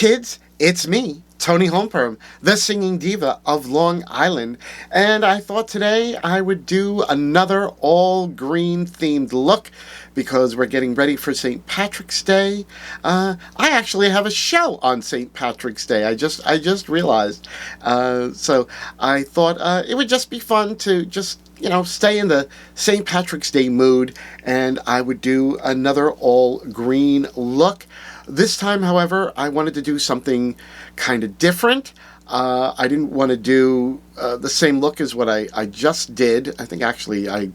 kids, it's me, Toni Homeperm, the singing diva of Long Island, and I thought today I would do another all-green themed look because we're getting ready for St. Patrick's Day. I actually have a show on St. Patrick's Day. I just realized. So I thought it would just be fun to just stay in the St. Patrick's Day mood, and I would do another all-green look. This time, however, I wanted to do something kind of different. I didn't want to do the same look as what I just did. I think actually I've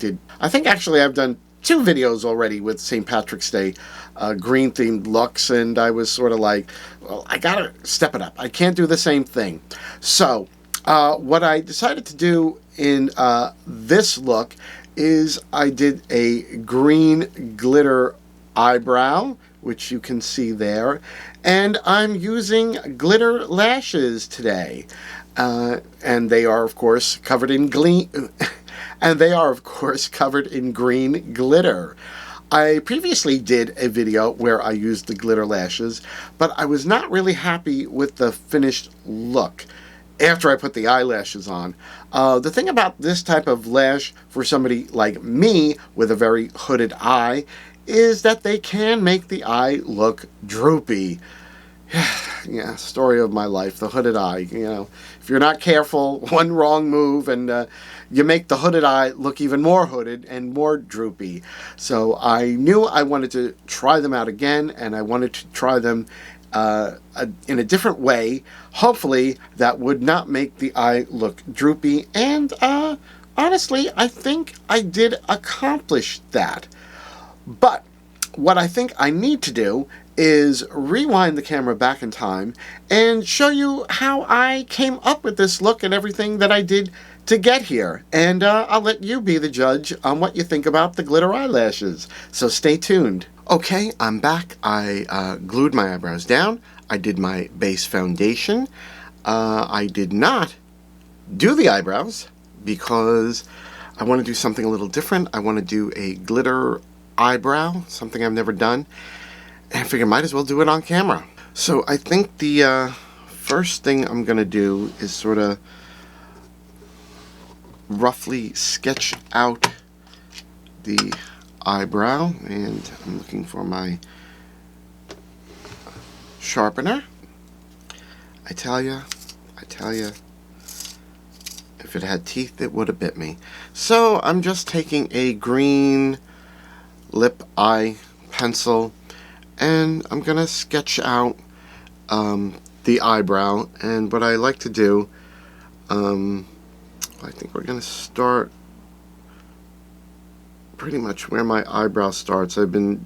done 2 videos already with St. Patrick's Day green-themed looks, and I was sort of like, well, I gotta step it up. I can't do the same thing. So what I decided to do in this look is I did a green glitter eyebrow, which you can see there, and I'm using glitter lashes today, and they are of course covered in green glitter. I previously did a video where I used the glitter lashes, but I was not really happy with the finished look after I put the eyelashes on. The thing about this type of lash for somebody like me with a very hooded eye is that they can make the eye look droopy. Yeah, story of my life, the hooded eye. If you're not careful, one wrong move and you make the hooded eye look even more hooded and more droopy. So I knew I wanted to try them out again, and I wanted to try them in a different way. Hopefully that would not make the eye look droopy, and honestly, I think I did accomplish that. But what I think I need to do is rewind the camera back in time and show you how I came up with this look and everything that I did to get here. And I'll let you be the judge on what you think about the glitter eyelashes. So stay tuned. Okay, I'm back. I glued my eyebrows down. I did my base foundation. I did not do the eyebrows because I want to do something a little different. I want to do a glitter eyebrow, something I've never done, and I figured might as well do it on camera. So I think the first thing I'm going to do is sort of roughly sketch out the eyebrow, and I'm looking for my sharpener. I tell you, if it had teeth it would have bit me. So I'm just taking a green lip eye pencil, and I'm gonna sketch out the eyebrow. And what I like to do, I think we're gonna start pretty much where my eyebrow starts. I've been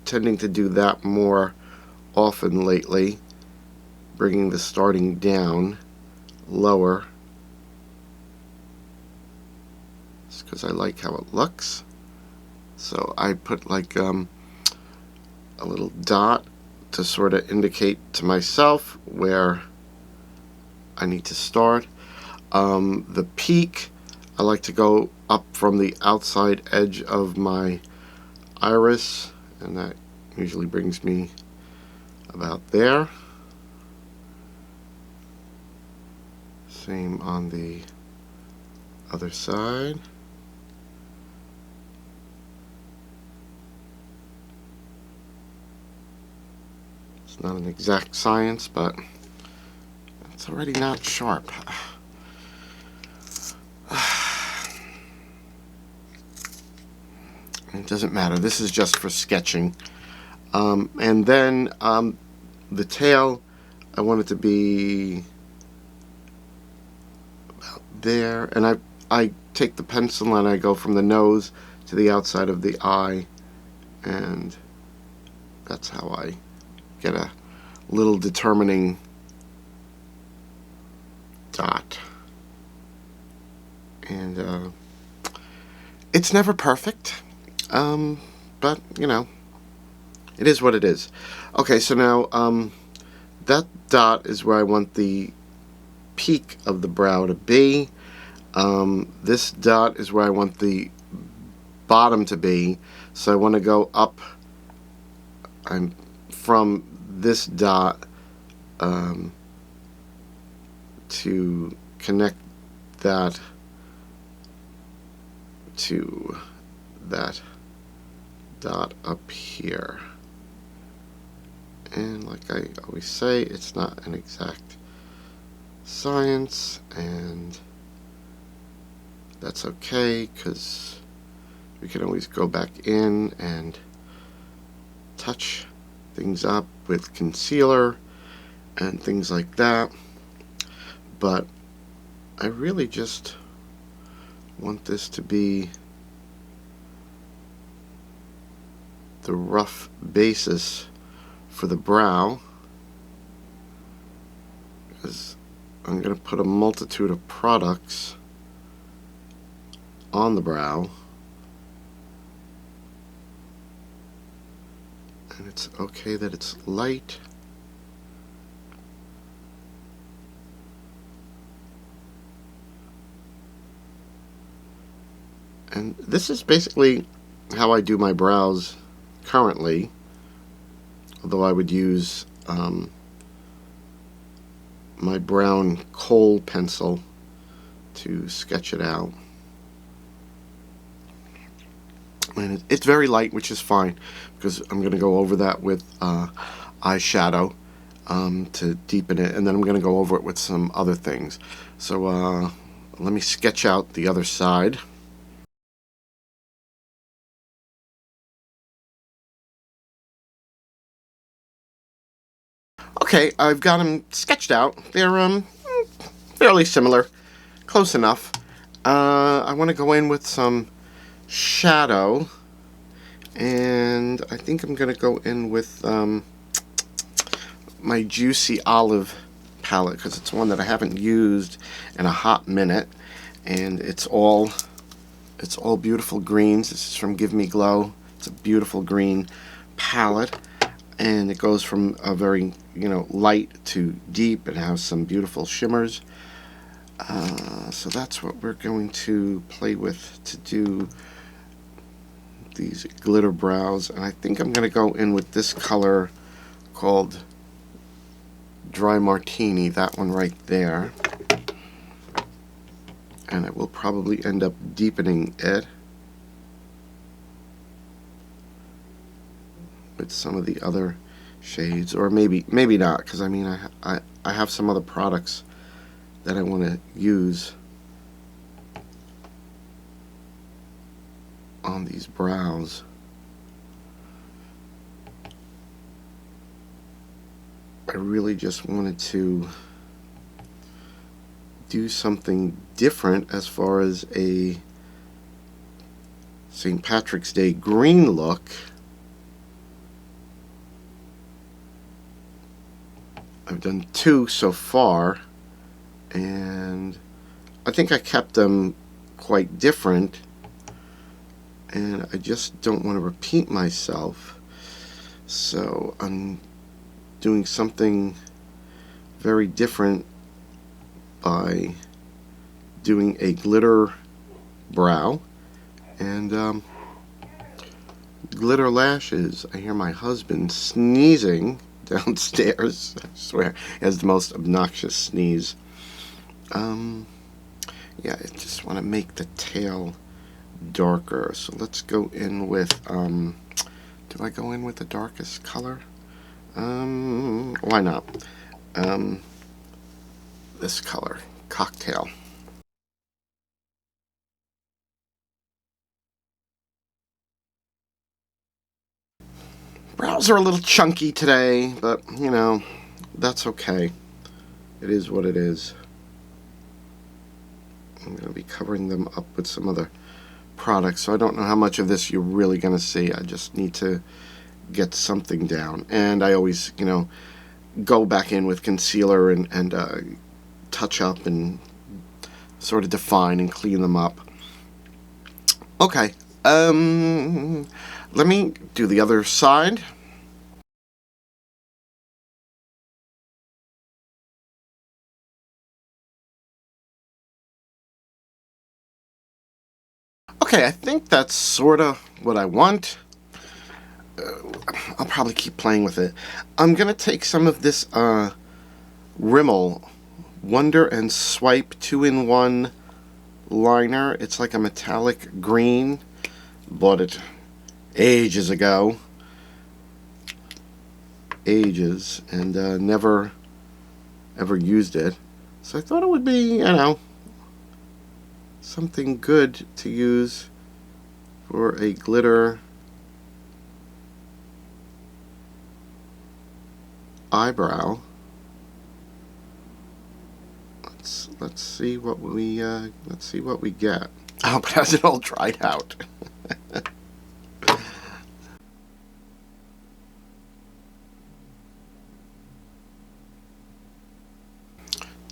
tending to do that more often lately, bringing the starting down lower, just because I like how it looks. So I put like a little dot to sort of indicate to myself where I need to start. The peak, I like to go up from the outside edge of my iris, and that usually brings me about there. Same on the other side. It's not an exact science, but it's already not sharp. It doesn't matter. This is just for sketching. And then the tail, I want it to be about there. And I take the pencil and I go from the nose to the outside of the eye, and that's how I get a little determining dot. And it's never perfect, but it is what it is. Okay, so now that dot is where I want the peak of the brow to be. This dot is where I want the bottom to be, so I want to go up from this dot to connect that to that dot up here. And like I always say, it's not an exact science, and that's okay, because we can always go back in and touch things up with concealer and things like that. But I really just want this to be the rough basis for the brow, because I'm going to put a multitude of products on the brow, and it's okay that it's light. And this is basically how I do my brows currently, although I would use my brown kohl pencil to sketch it out. And it's very light, which is fine, because I'm going to go over that with eyeshadow to deepen it, and then I'm going to go over it with some other things. So let me sketch out the other side. Okay, I've got them sketched out. They're fairly similar, close enough. I want to go in with some shadow, and I think I'm going to go in with my Juicy Olive palette, because it's one that I haven't used in a hot minute, and it's all beautiful greens. This is from Give Me Glow. It's a beautiful green palette, and it goes from a very light to deep, and has some beautiful shimmers. So that's what we're going to play with to do these glitter brows. And I think I'm going to go in with this color called Dry Martini, that one right there, and it will probably end up deepening it with some of the other shades, or maybe not, because I mean I have some other products that I want to use on these brows. I really just wanted to do something different as far as a St. Patrick's Day green look. I've done 2 so far, and I think I kept them quite different, and I just don't want to repeat myself, so I'm doing something very different by doing a glitter brow and glitter lashes. I hear my husband sneezing downstairs. I swear, he has the most obnoxious sneeze. Yeah, I just want to make the tail darker, so let's go in with do I go in with the darkest color? Why not? This color, Cocktail. Brows are a little chunky today, but that's okay. It is what it is. I'm going to be covering them up with some other products, so I don't know how much of this you're really going to see. I just need to get something down, and I always go back in with concealer and touch up and sort of define and clean them up. Okay, let me do the other side. Okay, I think that's sort of what I want. I'll probably keep playing with it. I'm going to take some of this Rimmel Wonder and Swipe 2-in-1 liner. It's like a metallic green. Bought it ages ago. Ages. And never ever used it. So I thought it would be, you know, something good to use for a glitter eyebrow. Let's see what we get. Oh, but has it all dried out? A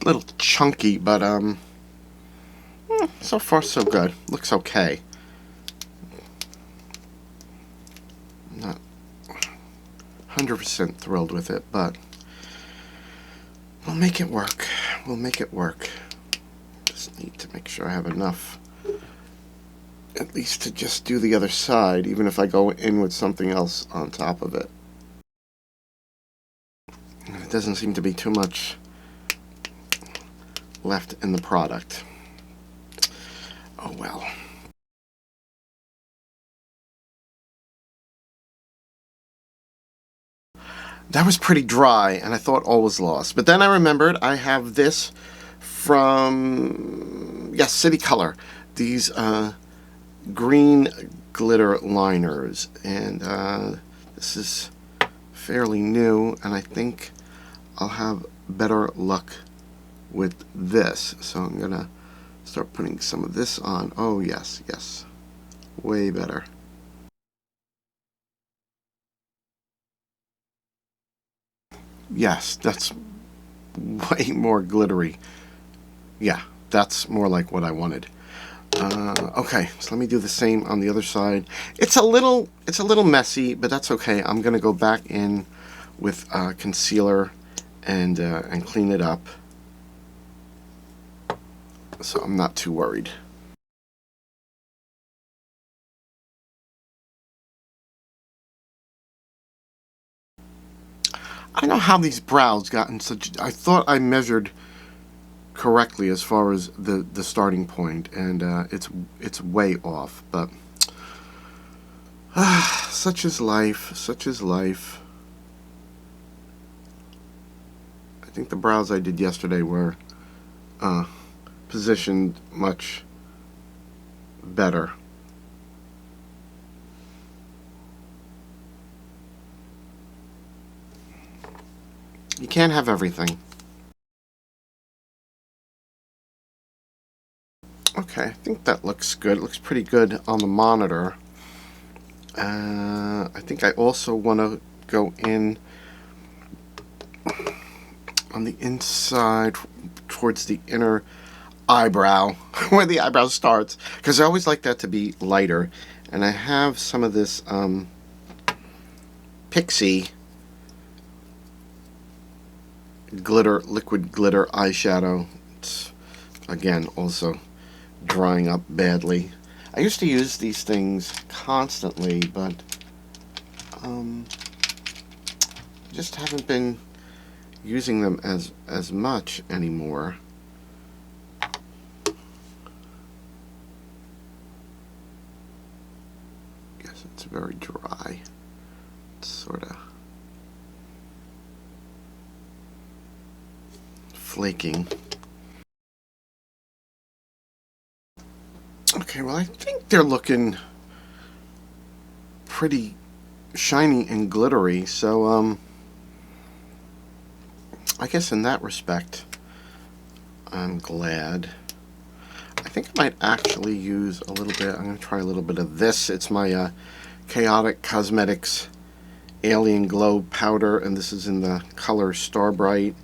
little chunky, but so far so good. Looks okay. Not 100% thrilled with it, but we'll make it work. We'll make it work. Just need to make sure I have enough, at least to just do the other side, even if I go in with something else on top of it. It doesn't seem to be too much left in the product. Oh well. That was pretty dry, and I thought all was lost. But then I remembered I have this from, yes, City Color. These green glitter liners. And this is fairly new, and I think I'll have better luck with this. So I'm going to start putting some of this on. Oh, yes, yes. Way better. Yes, that's way more glittery. Yeah, that's more like what I wanted. Okay, so let me do the same on the other side. It's a little messy, but that's okay. I'm gonna go back in with concealer and clean it up, so I'm not too worried. I don't know how these brows got in such. I thought I measured correctly as far as the starting point, and it's way off. But such is life. Such is life. I think the brows I did yesterday were positioned much better. You can't have everything. Okay, I think that looks good. It looks pretty good on the monitor. I think I also want to go in on the inside towards the inner eyebrow, where the eyebrow starts, because I always like that to be lighter. And I have some of this Pixie liquid glitter eyeshadow. It's, again, also drying up badly. I used to use these things constantly, but just haven't been using them as much anymore. Guess it's very dry. It's sort of flaking. Okay, well, I think they're looking pretty shiny and glittery, so I guess in that respect I'm glad. I think I might actually use a little bit. I'm going to try a little bit of this. It's my Chaotic Cosmetics Alien Glow powder, and this is in the color Starbright.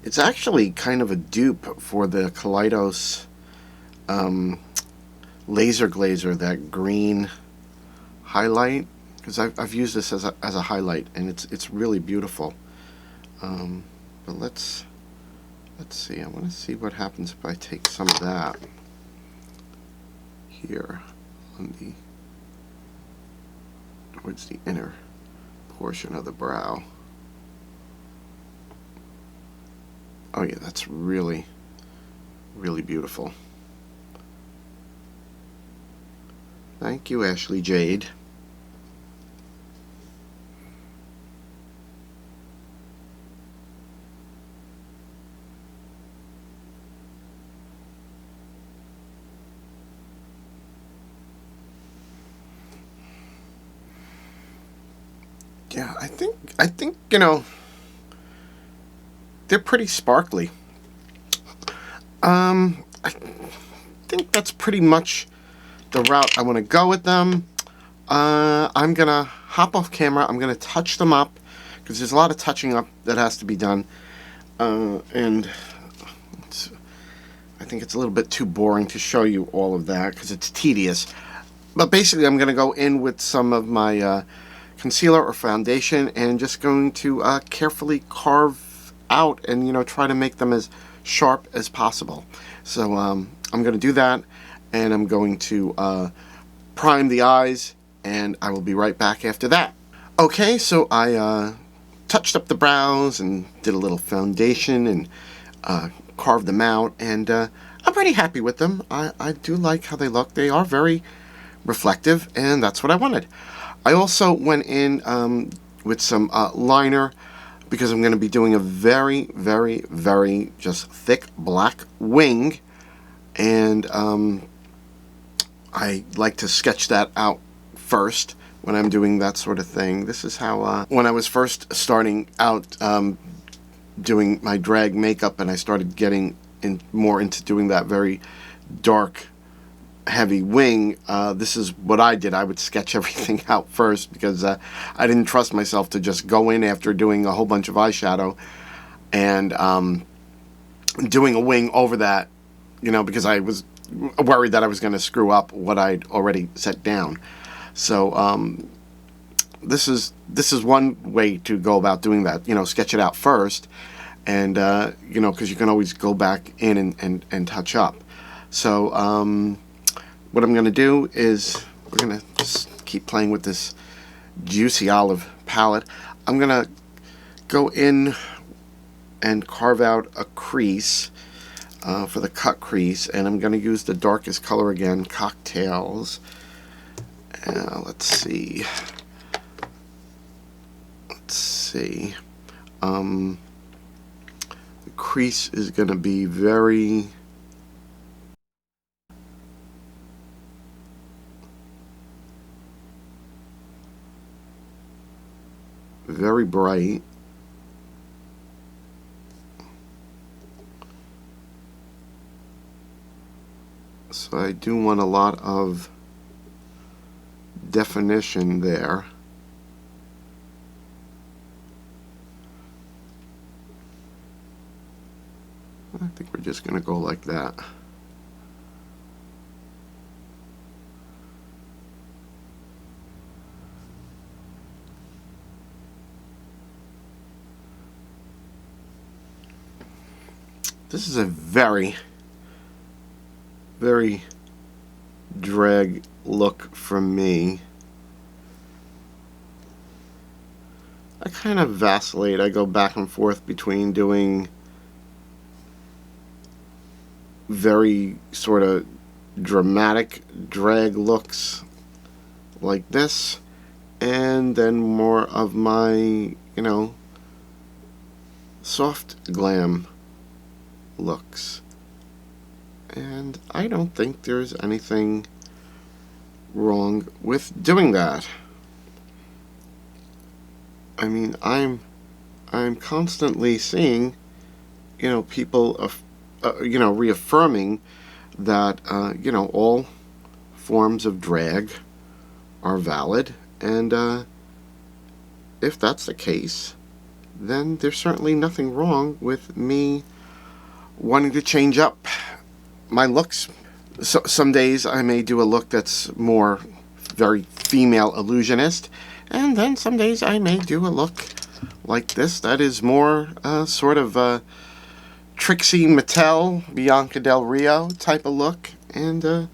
It's actually kind of a dupe for the Kaleidos laser glazer, that green highlight, because I've used this as a highlight, and it's really beautiful. But let's see. I want to see what happens if I take some of that here on towards the inner portion of the brow. Oh yeah, that's really, really beautiful. Thank you, Ashley Jade. Yeah, I think, you know, they're pretty sparkly. I think that's pretty much the route I want to go with them. I'm gonna hop off camera. I'm gonna touch them up because there's a lot of touching up that has to be done, and I think it's a little bit too boring to show you all of that because it's tedious. But basically, I'm gonna go in with some of my concealer or foundation and just going to carefully carve out and, you know, try to make them as sharp as possible. So I'm going to do that, and I'm going to prime the eyes, and I will be right back after that. Okay, so I touched up the brows and did a little foundation and carved them out, and I'm pretty happy with them. I do like how they look. They are very reflective, and that's what I wanted. I also went in with some liner because I'm going to be doing a very, very, very just thick black wing, and I like to sketch that out first when I'm doing that sort of thing. This is how, when I was first starting out doing my drag makeup and I started getting more into doing that very dark heavy wing, this is what I did. I would sketch everything out first because I didn't trust myself to just go in after doing a whole bunch of eyeshadow and doing a wing over that, you know, because I was worried that I was going to screw up what I'd already set down. So this is one way to go about doing that. You know, sketch it out first, and you know, because you can always go back in and touch up. So what I'm going to do is we're going to just keep playing with this Juicy Olive palette. I'm going to go in and carve out a crease for the cut crease, and I'm going to use the darkest color again, Cocktails. Let's see. The crease is going to be very bright. So I do want a lot of definition there. I think we're just going to go like that. This is a very, very drag look from me. I kind of vacillate. I go back and forth between doing very sort of dramatic drag looks like this, and then more of my, you know, soft glam looks. And I don't think there's anything wrong with doing that. I mean, I'm constantly seeing, you know, people you know, reaffirming that you know, all forms of drag are valid, and if that's the case, then there's certainly nothing wrong with me wanting to change up my looks. So some days I may do a look that's more very female illusionist, and then some days I may do a look like this that is more sort of Trixie Mattel, Bianca Del Rio type of look, and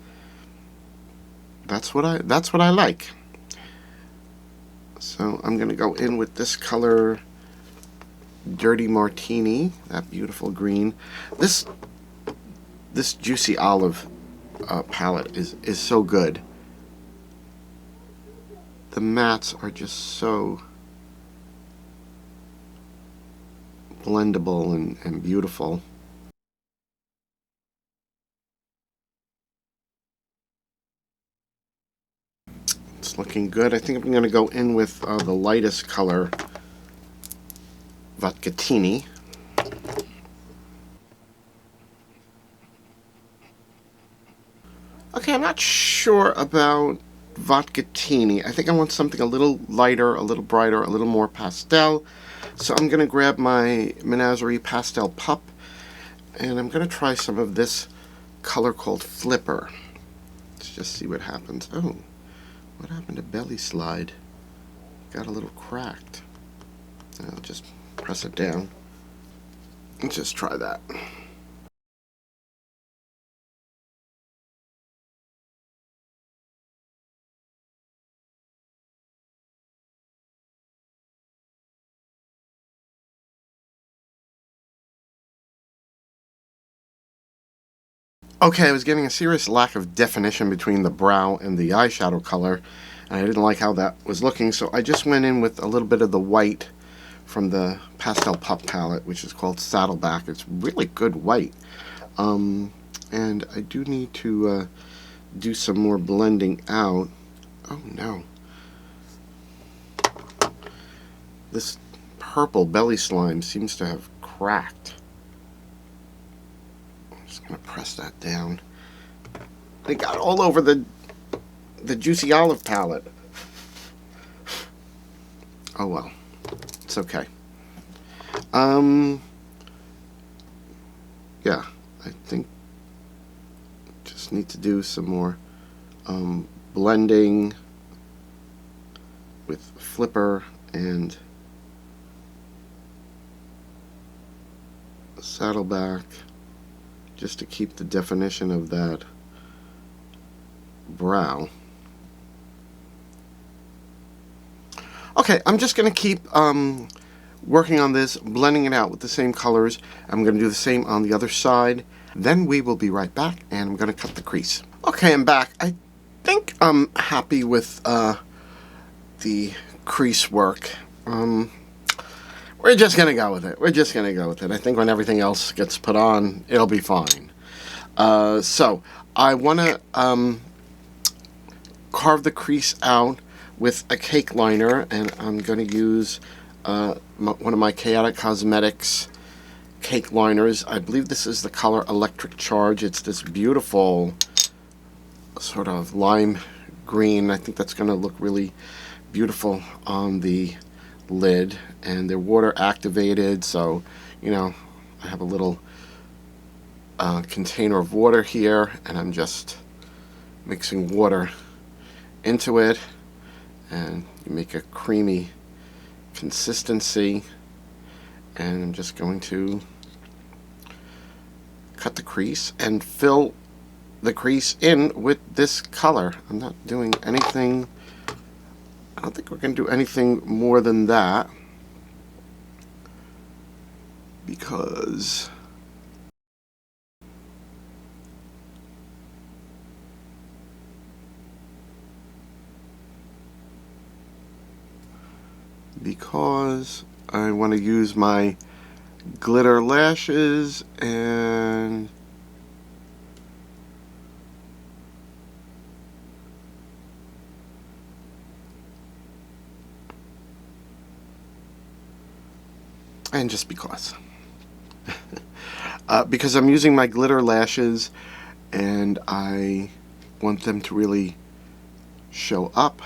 that's what I like. So I'm gonna go in with this color Dirty Martini, that beautiful green. This Juicy Olive palette is so good. The mattes are just so blendable and beautiful. It's looking good. I think I'm going to go in with the lightest color, Vodkatini. Okay, I'm not sure about Vodkatini. I think I want something a little lighter, a little brighter, a little more pastel. So I'm going to grab my Menagerie Pastel Pup, and I'm going to try some of this color called Flipper. Let's just see what happens. Oh, what happened to Belly Slide? Got a little cracked. I'll just press it down. Let's just try that. Okay, I was getting a serious lack of definition between the brow and the eyeshadow color, and I didn't like how that was looking, so I just went in with a little bit of the white from the Pastel Pup palette, which is called Saddleback. It's really good white. And I do need to do some more blending out. Oh no. This purple belly slime seems to have cracked. I'm just going to press that down. It got all over the Juicy Olive palette. Oh well. It's okay. Yeah, I think just need to do some more blending with Flipper and Saddleback, just to keep the definition of that brow. Okay, I'm just going to keep working on this, blending it out with the same colors. I'm going to do the same on the other side. Then we will be right back, and I'm going to cut the crease. Okay, I'm back. I think I'm happy with the crease work. We're just going to go with it. We're just going to go with it. I think when everything else gets put on, it'll be fine. So, I want to carve the crease out with a cake liner, and I'm going to use one of my Chaotic Cosmetics cake liners. I believe this is the color Electric Charge. It's this beautiful sort of lime green. I think that's going to look really beautiful on the lid, and they're water activated, so you know, I have a little container of water here, and I'm just mixing water into it, and you make a creamy consistency, and I'm just going to cut the crease and fill the crease in with this color. I'm not doing anything, I don't think we're going to do anything more than that, because I want to use my glitter lashes and just because I'm using my glitter lashes and I want them to really show up.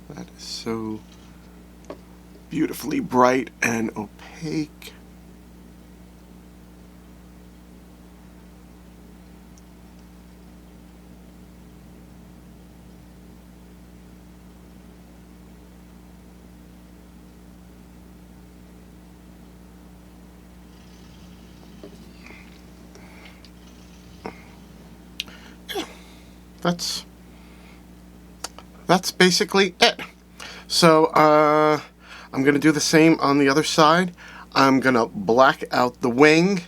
That is so beautifully bright and opaque. that's basically it. So I'm going to do the same on the other side. I'm going to black out the wing,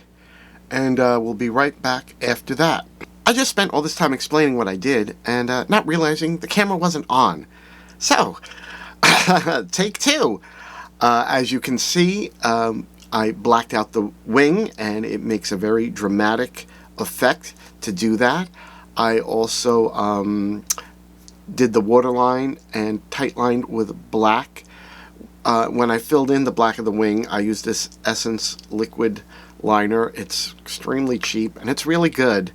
and we'll be right back after that. I just spent all this time explaining what I did and not realizing the camera wasn't on. So, take two. As you can see, I blacked out the wing, and it makes a very dramatic effect to do that. I also did the waterline and tightlined with black. When I filled in the black of the wing, I used this Essence liquid liner. It's extremely cheap, and it's really good.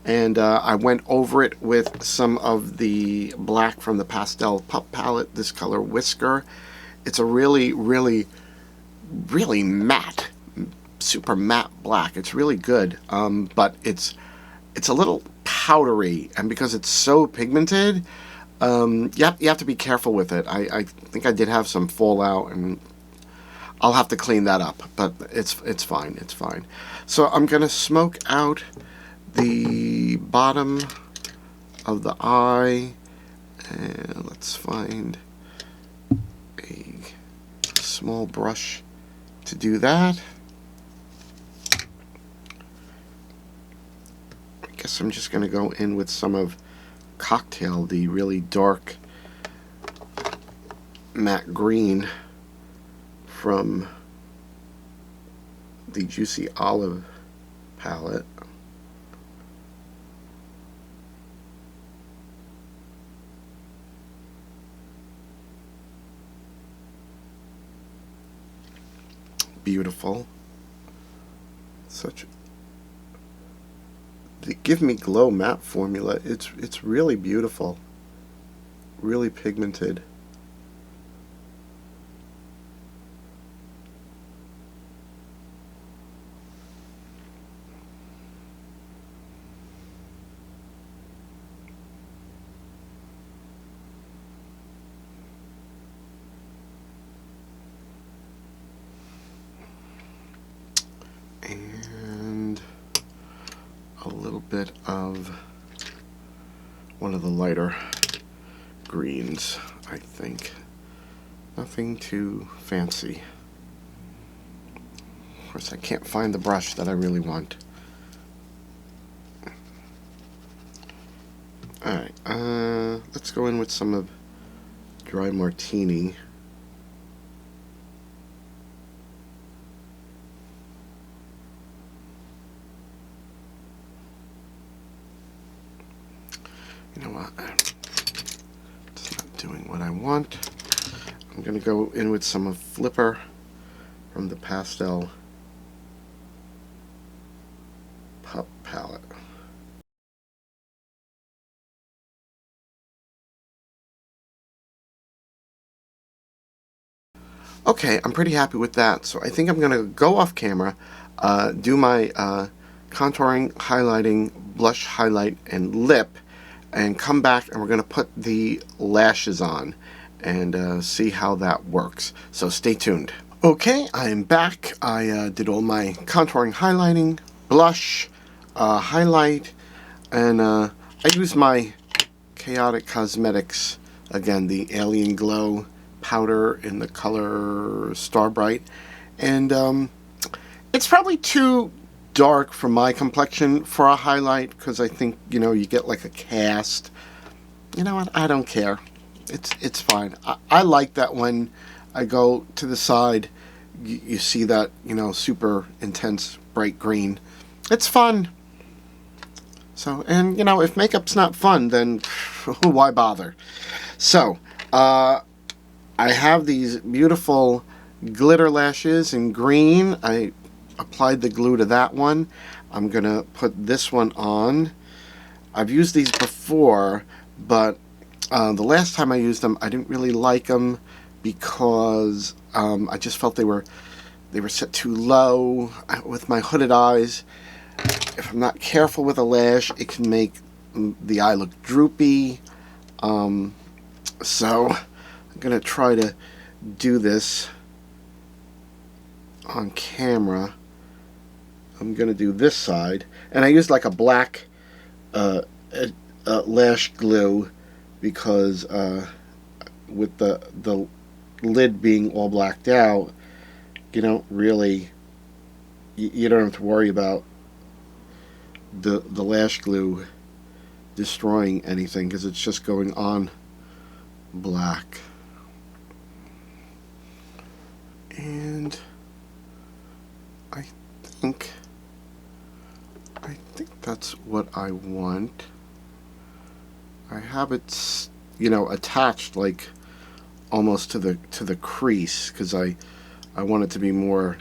And I went over it with some of the black from the Pastel Pup palette, this color Whisker. It's a really, really, really matte, super matte black. It's really good, but it's a little powdery, and because it's so pigmented, you have to be careful with it. I think I did have some fallout, and I'll have to clean that up, but it's fine. It's fine. So I'm gonna smoke out the bottom of the eye, and let's find a small brush to do that. I guess I'm just going to go in with some of Cocktail, the really dark matte green from the Juicy Olive palette. Beautiful. Such the Give Me Glow matte formula. It's really beautiful. Really pigmented. And a little bit of one of the lighter greens, I think. Nothing too fancy. Of course, I can't find the brush that I really want. Alright, let's go in with some of Dry Martini. You know what? It's not doing what I want. I'm going to go in with some of Flipper from the Pastel Pup palette. Okay, I'm pretty happy with that. So I think I'm going to go off camera, do my contouring, highlighting, blush, highlight, and lip, and come back and we're going to put the lashes on and see how that works. So stay tuned. Okay, I'm back. I did all my contouring, highlighting, blush, highlight, and I used my Chaotic Cosmetics, again, the Alien Glow powder in the color Starbright, and it's probably too dark for my complexion for a highlight, because I think, you know, you get like a cast. You know what, I don't care. It's fine. I like that when I go to the side, you see that, you know, super intense bright green. It's fun. So, and you know, if makeup's not fun, then why bother? So I have these beautiful glitter lashes in green. I applied the glue to that one. I'm gonna put this one on. I've used these before, but the last time I used them, I didn't really like them because I just felt they were set too low. With my hooded eyes, if I'm not careful with a lash, it can make the eye look droopy. So I'm gonna try to do this on camera. I'm gonna do this side, and I used like a black lash glue because with the lid being all blacked out, you don't really, you don't have to worry about the lash glue destroying anything because it's just going on black. And I think that's what I want. I have it, you know, attached like almost to the crease because I want it to be more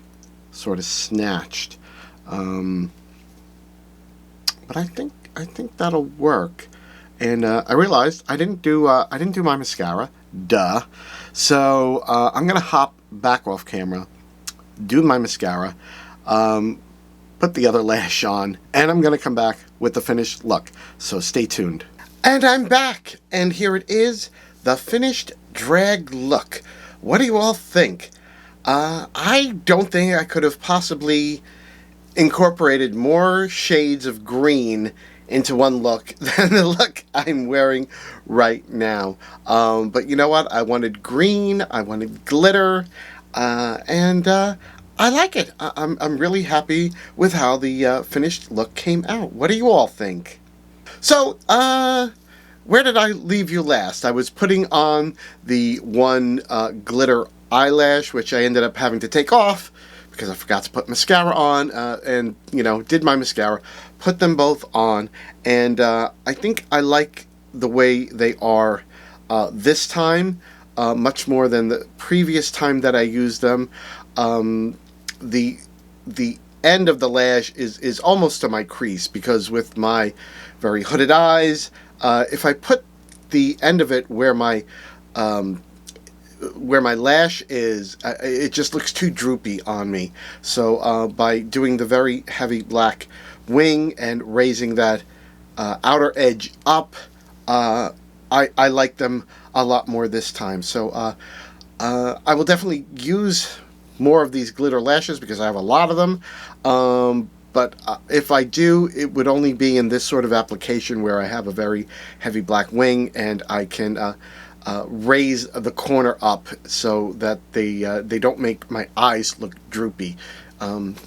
sort of snatched. But I think that'll work. And I realized I didn't do my mascara. Duh. So I'm gonna hop back off camera, do my mascara, put the other lash on, and I'm gonna come back with the finished look. So stay tuned. And I'm back, and here it is, the finished drag look. What do you all think? I don't think I could have possibly incorporated more shades of green into one look than the look I'm wearing right now. But you know what? I wanted green, I wanted glitter, and I like it. I'm really happy with how the finished look came out. What do you all think? So, where did I leave you last? I was putting on the one glitter eyelash, which I ended up having to take off because I forgot to put mascara on, and, you know, did my mascara, put them both on, and I think I like the way they are this time, much more than the previous time that I used them. The end of the lash is almost to my crease because with my very hooded eyes, if I put the end of it where my lash is, it just looks too droopy on me. So by doing the very heavy black wing and raising that outer edge up, I like them a lot more this time. So I will definitely use more of these glitter lashes because I have a lot of them. But if I do, it would only be in this sort of application where I have a very heavy black wing and I can raise the corner up so that they don't make my eyes look droopy.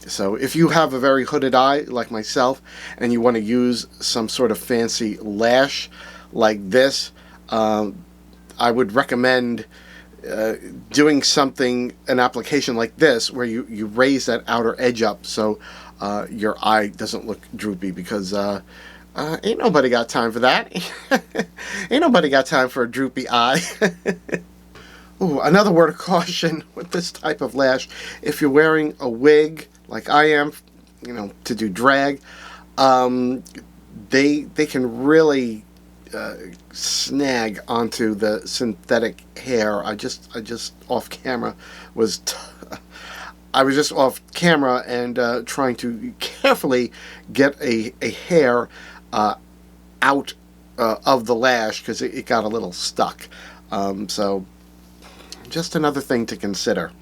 So if you have a very hooded eye like myself and you want to use some sort of fancy lash like this, I would recommend doing an application like this where you raise that outer edge up so your eye doesn't look droopy, because ain't nobody got time for that. Ain't nobody got time for a droopy eye. Ooh, another word of caution with this type of lash: if you're wearing a wig like I am, you know, to do drag, they can really snag onto the synthetic hair. I just off camera was I was just off camera and trying to carefully get a hair out of the lash because it got a little stuck. So just another thing to consider.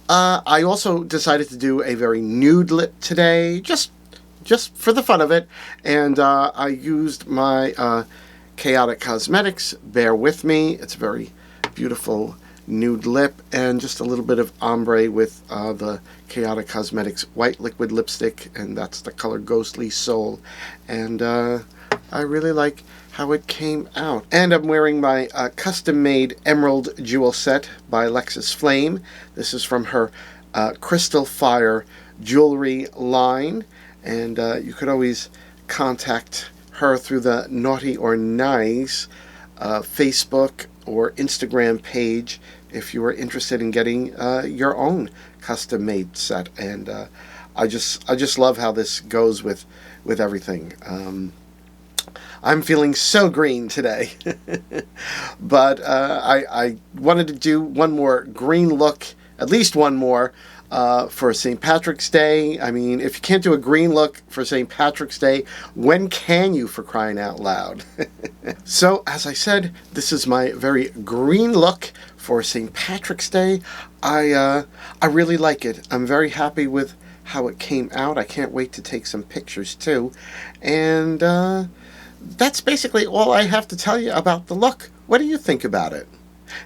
I also decided to do a very nude lip today, just for the fun of it, and I used my Chaotic Cosmetics Bear With Me. It's a very beautiful nude lip, and just a little bit of ombre with the Chaotic Cosmetics white liquid lipstick, and that's the color Ghostly Soul, and I really like how it came out. And I'm wearing my custom-made Emerald Jewel Set by Alexis Flame. This is from her Crystal Fire jewelry line, and you could always contact her through the Naughty or Nice Facebook or Instagram page if you are interested in getting your own custom-made set. And I just love how this goes with everything. I'm feeling so green today. But I wanted to do one more green look, at least one more, for St. Patrick's Day. I mean, if you can't do a green look for St. Patrick's Day, when can you, for crying out loud? So, as I said, this is my very green look for St. Patrick's Day. I really like it. I'm very happy with how it came out. I can't wait to take some pictures too. And that's basically all I have to tell you about the look. What do you think about it?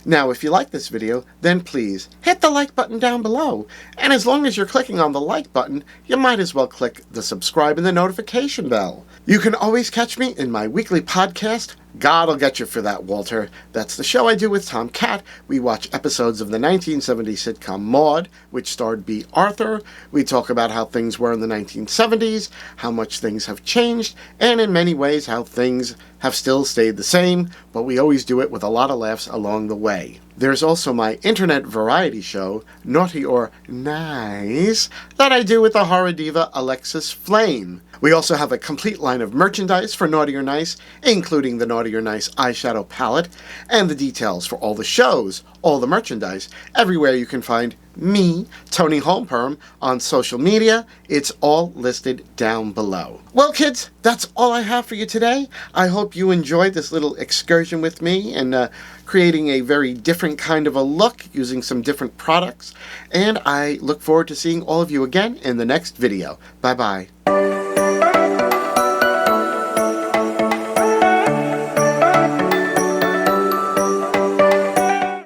Now, if you like this video, then please hit the like button down below. And as long as you're clicking on the like button, you might as well click the subscribe and the notification bell. You can always catch me in my weekly podcast, God'll Get You for That, Walter. That's the show I do with Tom Cat. We watch episodes of the 1970s sitcom Maude, which starred B. Arthur. We talk about how things were in the 1970s, how much things have changed, and in many ways how things have still stayed the same, but we always do it with a lot of laughs along the way. There's also my internet variety show, Naughty or Nice, that I do with the horror diva Alexis Flame. We also have a complete line of merchandise for Naughty or Nice, including the Naughty or Nice eyeshadow palette, and the details for all the shows, all the merchandise, everywhere you can find me, Toni Homeperm, on social media. It's all listed down below. Well, kids, that's all I have for you today. I hope you enjoyed this little excursion with me and creating a very different kind of a look using some different products. And I look forward to seeing all of you again in the next video. Bye-bye.